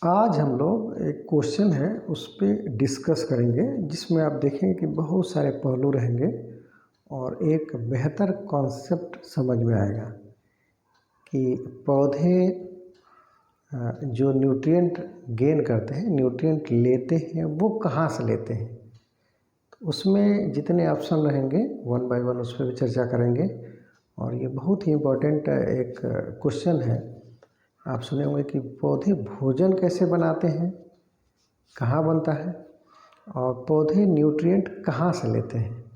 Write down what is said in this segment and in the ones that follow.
आज हम लोग एक क्वेश्चन है उस पे डिस्कस करेंगे जिसमें आप देखेंगे कि बहुत सारे पहलू रहेंगे और एक बेहतर कॉन्सेप्ट समझ में आएगा कि पौधे जो न्यूट्रिएंट गेन करते हैं, न्यूट्रिएंट लेते हैं, वो कहाँ से लेते हैं। तो उसमें जितने ऑप्शन रहेंगे वन बाय वन उस पर भी चर्चा करेंगे। और ये बहुत ही इम्पोर्टेंट एक क्वेश्चन है। आप सुने होंगे कि पौधे भोजन कैसे बनाते हैं, कहाँ बनता है, और पौधे न्यूट्रिएंट कहाँ से लेते हैं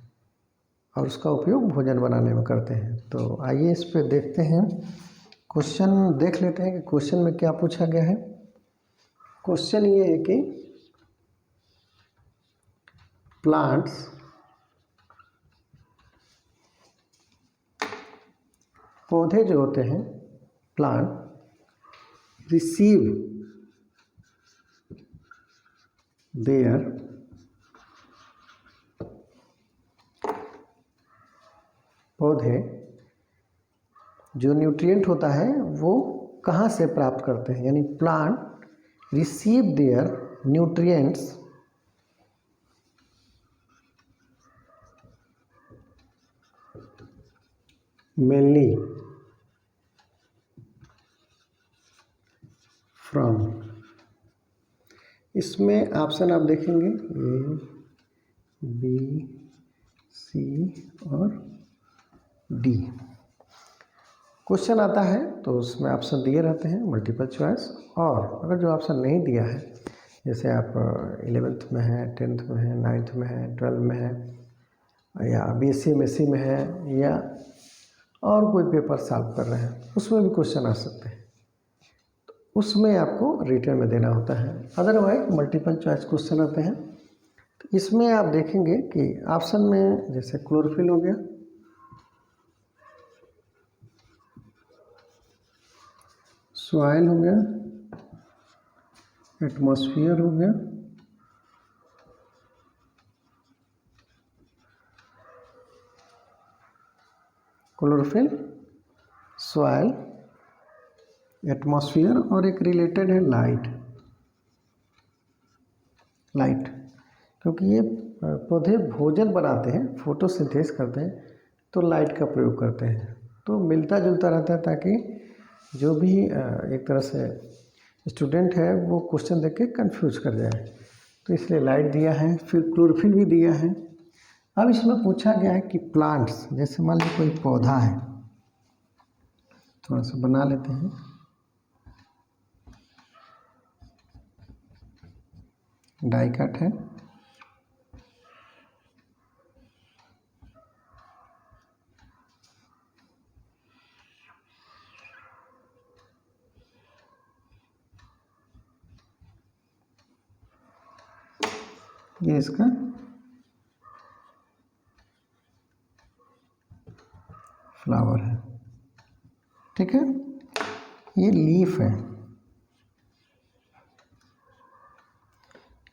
और उसका उपयोग भोजन बनाने में करते हैं। तो आइए इस पे देखते हैं, क्वेश्चन देख लेते हैं कि क्वेश्चन में क्या पूछा गया है। क्वेश्चन ये है कि प्लांट्स पौधे जो होते हैं, प्लांट रिसीव देयर पौधे जो न्यूट्रिएंट होता है वो कहाँ से प्राप्त करते हैं, यानी plant receive there nutrients mainly from. इसमें ऑप्शन आप देखेंगे ए, बी, सी और डी। क्वेश्चन आता है तो उसमें ऑप्शन दिए रहते हैं मल्टीपल चॉइस, और अगर जो ऑप्शन नहीं दिया है, जैसे आप 11th में है, 10th में है, 9th में है, 12 में है, या BSc MSc में है, या और कोई पेपर सॉल्व कर रहे हैं, उसमें भी क्वेश्चन आ सकते हैं। तो उसमें आपको रिटर्न में देना होता है। अदरवाइज मल्टीपल चॉइस क्वेश्चन आते हैं। तो इसमें आप देखेंगे कि ऑप्शन में जैसे क्लोरोफिल हो गया, सॉइल हो गया, एटमॉस्फेयर हो गया, क्लोरोफिल, सॉइल, एटमॉस्फेयर, और एक रिलेटेड है लाइट। क्योंकि ये पौधे भोजन बनाते हैं, फोटोसिंथेसिस करते हैं, तो लाइट का प्रयोग करते हैं। तो मिलता जुलता रहता है ताकि जो भी एक तरह से स्टूडेंट है वो क्वेश्चन देख के कन्फ्यूज कर जाए। तो इसलिए लाइट दिया है, फिर क्लोरोफिल भी दिया है। अब इसमें पूछा गया है कि प्लांट्स, जैसे मान लीजिए कोई पौधा है, थोड़ा सा बना लेते हैं, डाई कट है, ये इसका फ्लावर है, ठीक है। ये लीफ है,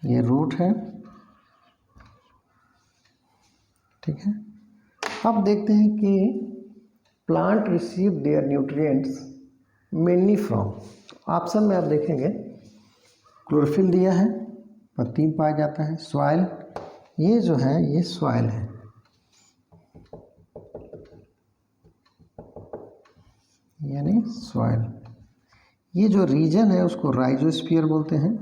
ये रूट है, ठीक है। अब देखते हैं कि plant receive there nutrients mainly from. Option में आप देखेंगे क्लोरोफिल दिया है, पत्ती में पाया जाता है, सॉइल, ये जो है ये सॉइल है, यानी सॉइल। ये जो रीजन है उसको राइजोस्फीयर बोलते हैं,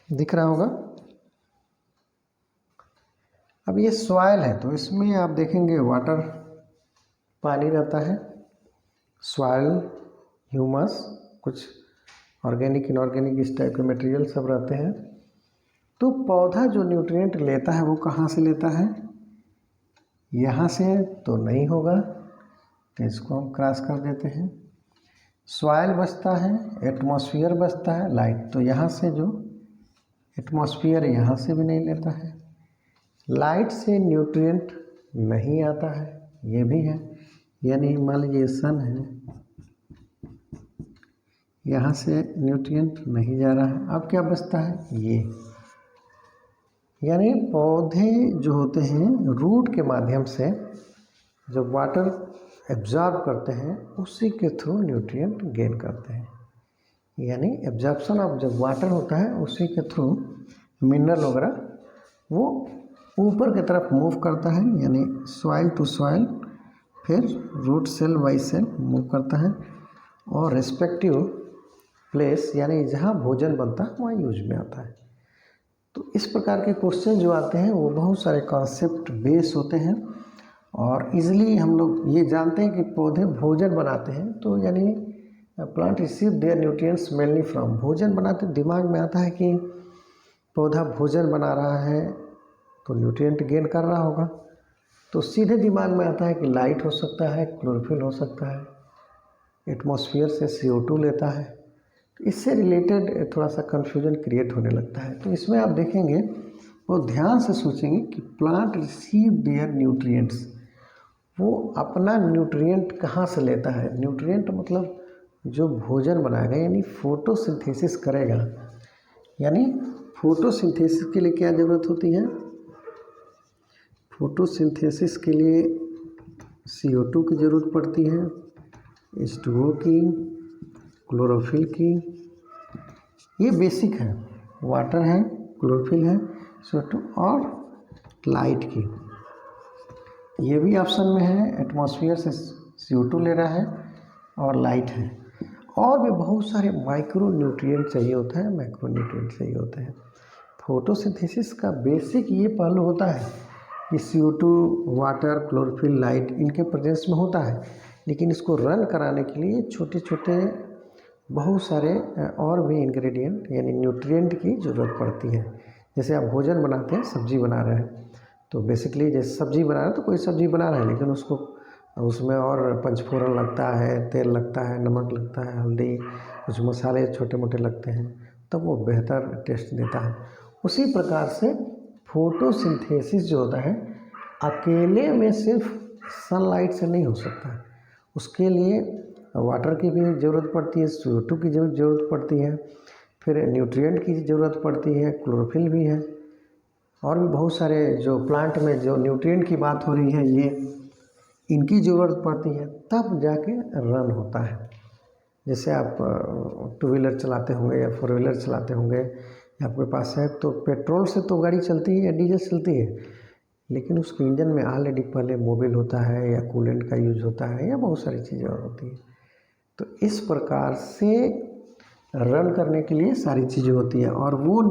दिख रहा होगा। अब ये सॉइल है तो इसमें आप देखेंगे वाटर, पानी रहता है, सॉइल, ह्यूमस, कुछ ऑर्गेनिक इनऑर्गेनिक इस टाइप के मटेरियल सब रहते हैं। तो पौधा जो न्यूट्रिएंट लेता है वो कहाँ से लेता है, यहाँ से तो नहीं होगा, तो इसको हम क्रॉस कर देते हैं। सॉइल बचता है, एटमॉस्फेयर बचता है, लाइट, तो यहाँ से जो एटमॉस्फेयर यहाँ से भी नहीं लेता है, लाइट से न्यूट्रिएंट नहीं आता है, ये भी है। यानी मान लीजिए सन है, यहाँ से न्यूट्रिएंट नहीं जा रहा है, अब क्या बचता है, ये। यानी पौधे जो होते हैं रूट के माध्यम से जब वाटर एब्जॉर्ब करते हैं उसी के थ्रू न्यूट्रिएंट गेन करते हैं। यानी एब्जॉर्प्शन ऑफ जब वाटर होता है उसी के थ्रू मिनरल वगैरह वो ऊपर की तरफ मूव करता है, यानी सॉइल टू सॉइल, फिर root cell by cell move करता है और रेस्पेक्टिव प्लेस यानी जहाँ भोजन बनता है वहाँ यूज में आता है। तो इस प्रकार के क्वेश्चन जो आते हैं वो बहुत सारे कॉन्सेप्ट बेस होते हैं और इजीली हम लोग ये जानते हैं कि पौधे भोजन बनाते हैं, तो यानी plant receive there nutrients mainly from, भोजन बनाते दिमाग में आता है कि पौधा भोजन बना रहा है तो न्यूट्रिएंट गेन कर रहा होगा, तो सीधे दिमाग में आता है कि लाइट हो सकता है, क्लोरोफिल हो सकता है, एटमॉस्फेयर से CO2 लेता है। तो इससे रिलेटेड थोड़ा सा कन्फ्यूजन क्रिएट होने लगता है। तो इसमें आप देखेंगे वो ध्यान से सोचेंगे कि प्लांट रिसीव देयर न्यूट्रिएंट्स, वो अपना न्यूट्रिएंट कहाँ से लेता है। न्यूट्रिएंट मतलब जो भोजन बनाएगा यानी फोटोसिंथेसिस करेगा। यानी फोटोसिंथेसिस के लिए क्या ज़रूरत होती है, फोटोसिंथेसिस के लिए CO2 की ज़रूरत पड़ती है, H2O की, क्लोरोफिल की, ये बेसिक है, वाटर है, क्लोरोफिल है, CO2 और लाइट की। ये भी ऑप्शन में है, एटमॉस्फेयर से CO2 ले रहा है और लाइट है। और भी बहुत सारे माइक्रो न्यूट्रिएंट चाहिए होता है, मैक्रो न्यूट्रिएंट चाहिए होते हैं। फोटोसिंथेसिस का बेसिक ये पहलू होता है कि CO2, वाटर, क्लोरोफिल, लाइट इनके प्रेजेंस में होता है, लेकिन इसको रन कराने के लिए छोटे छोटे बहुत सारे और भी इंग्रेडिएंट यानी न्यूट्रिएंट की ज़रूरत पड़ती है। जैसे आप भोजन बनाते हैं, सब्जी बना रहे हैं, तो बेसिकली जैसे सब्जी बना रहे हैं तो कोई सब्जी बना रहे हैं, लेकिन उसको उसमें और पंचफोरन लगता है, तेल लगता है, नमक लगता है, हल्दी, कुछ मसाले छोटे मोटे लगते हैं, तब वो बेहतर टेस्ट देता है। उसी प्रकार से फोटोसिंथेसिस जो होता है अकेले में सिर्फ सनलाइट से नहीं हो सकता है, उसके लिए वाटर की भी ज़रूरत पड़ती है, CO2 की ज़रूरत पड़ती है, फिर न्यूट्रिएंट की ज़रूरत पड़ती है, क्लोरोफिल भी है, और भी बहुत सारे जो प्लांट में जो न्यूट्रिएंट की बात हो रही है ये इनकी ज़रूरत पड़ती है, तब जाके रन होता है। जैसे आप 2 व्हीलर चलाते होंगे या 4 व्हीलर चलाते होंगे या आपके पास है, तो पेट्रोल से तो गाड़ी चलती है या डीजल चलती है, लेकिन उसके इंजन में ऑलरेडी पहले मोबिल होता है या कूलेंट का यूज होता है या बहुत सारी चीज़ें और होती हैं। तो इस प्रकार से रन करने के लिए सारी चीज़ें होती हैं, और वो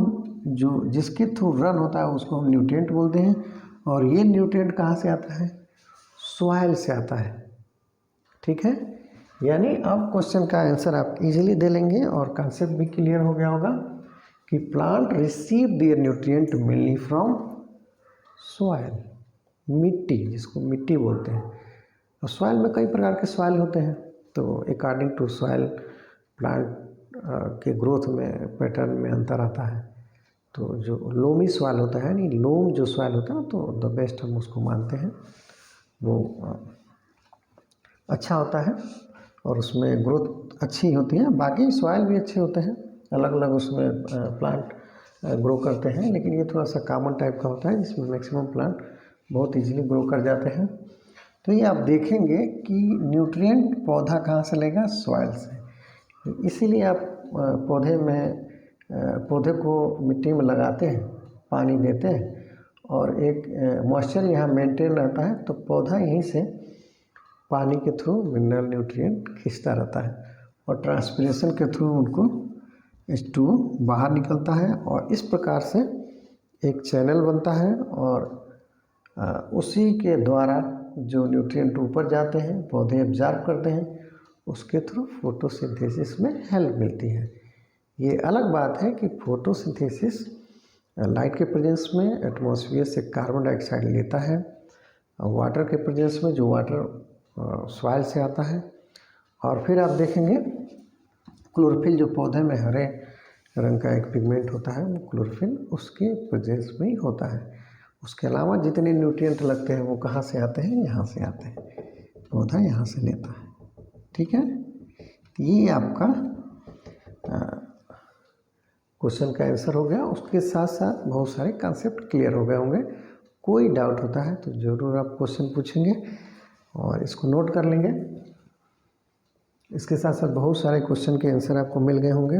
जो जिसके थ्रू रन होता है उसको हम न्यूट्रिएंट बोलते हैं। और ये न्यूट्रिएंट कहाँ से आता है, सॉइल से आता है। ठीक है, यानी अब क्वेश्चन का आंसर आप इजीली दे लेंगे और कॉन्सेप्ट भी क्लियर हो गया होगा कि plant receive there nutrient mainly from soil, मिट्टी, जिसको मिट्टी बोलते हैं। और सॉइल में कई प्रकार के सॉइल होते हैं, तो अकॉर्डिंग टू सॉइल प्लांट के ग्रोथ में पैटर्न में अंतर आता है। तो जो लोमी सॉइल होता है, नहीं लोम जो सॉइल होता है, तो द बेस्ट हम उसको मानते हैं, वो अच्छा होता है और उसमें ग्रोथ अच्छी होती है। बाकी सॉइल भी अच्छे होते हैं, अलग अलग उसमें प्लांट ग्रो करते हैं, लेकिन ये थोड़ा सा कॉमन टाइप का होता है जिसमें मैक्सिमम प्लांट बहुत इजीली ग्रो कर जाते हैं। तो ये आप देखेंगे कि न्यूट्रिएंट पौधा कहाँ से लेगा, सॉइल से। इसीलिए आप पौधे को मिट्टी में लगाते हैं, पानी देते हैं और एक मॉइस्चर यहाँ मेंटेन रहता है, तो पौधा यहीं से पानी के थ्रू मिनरल न्यूट्रिएंट खींचता रहता है और ट्रांसपिरेशन के थ्रू उनको H2O बाहर निकलता है, और इस प्रकार से एक चैनल बनता है और उसी के द्वारा जो न्यूट्रिएंट ऊपर जाते हैं, पौधे एब्जॉर्ब करते हैं, उसके थ्रू फोटोसिंथेसिस में हेल्प मिलती है। ये अलग बात है कि फोटोसिंथेसिस लाइट के प्रेजेंस में एटमॉस्फेयर से कार्बन डाइऑक्साइड लेता है, वाटर के प्रेजेंस में जो वाटर सॉइल से आता है, और फिर आप देखेंगे क्लोरोफिल जो पौधे में हरे रंग का एक पिगमेंट होता है, वो क्लोरोफिल उसके प्रेजेंस में ही होता है। उसके अलावा जितने न्यूट्रिएंट लगते हैं वो कहाँ से आते हैं, यहाँ से आते हैं, पौधा यहाँ से लेता है। ठीक है, ये आपका क्वेश्चन का आंसर हो गया। उसके साथ साथ बहुत सारे कॉन्सेप्ट क्लियर हो गए होंगे। कोई डाउट होता है तो ज़रूर आप क्वेश्चन पूछेंगे। और इसको नोट कर लेंगे। इसके साथ साथ बहुत सारे क्वेश्चन के आंसर आपको मिल गए होंगे।